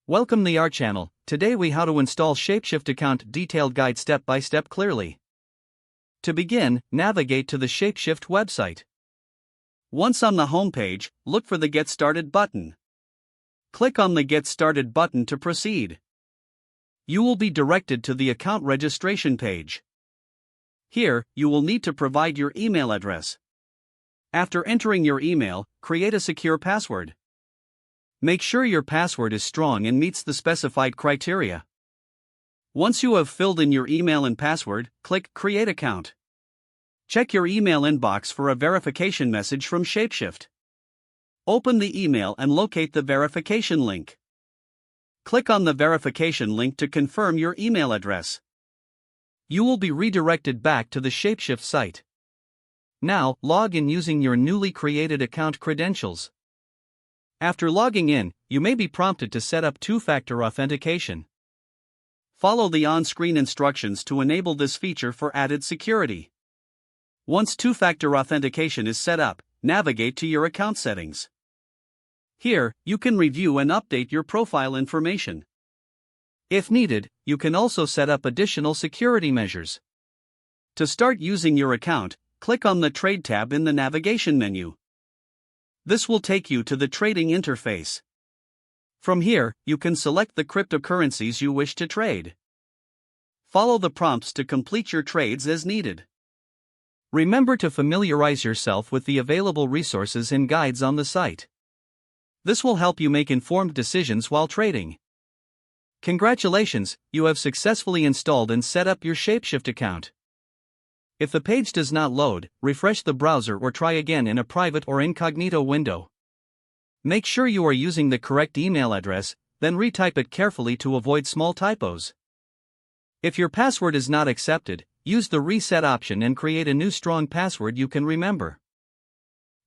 Welcome to our channel. Today we how to install ShapeShift account detailed guide step by step clearly. To begin, navigate to the ShapeShift website. Once on the home page, look for the Get Started button. Click on the Get Started button to proceed. You will be directed to the account registration page. Here, you will need to provide your email address. After entering your email, create a secure password. Make sure your password is strong and meets the specified criteria. Once you have filled in your email and password, click Create Account. Check your email inbox for a verification message from ShapeShift. Open the email and locate the verification link. Click on the verification link to confirm your email address. You will be redirected back to the ShapeShift site. Now, log in using your newly created account credentials. After logging in, you may be prompted to set up two-factor authentication. Follow the on-screen instructions to enable this feature for added security. Once two-factor authentication is set up, navigate to your account settings. Here, you can review and update your profile information. If needed, you can also set up additional security measures. To start using your account, click on the Trade tab in the navigation menu. This will take you to the trading interface. From here, you can select the cryptocurrencies you wish to trade. Follow the prompts to complete your trades as needed. Remember to familiarize yourself with the available resources and guides on the site. This will help you make informed decisions while trading. Congratulations, you have successfully installed and set up your ShapeShift account. If the page does not load, refresh the browser or try again in a private or incognito window. Make sure you are using the correct email address, then retype it carefully to avoid small typos. If your password is not accepted, use the reset option and create a new strong password you can remember.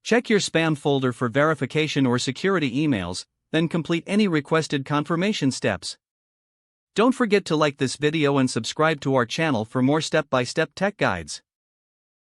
Check your spam folder for verification or security emails, then complete any requested confirmation steps. Don't forget to like this video and subscribe to our channel for more step-by-step tech guides.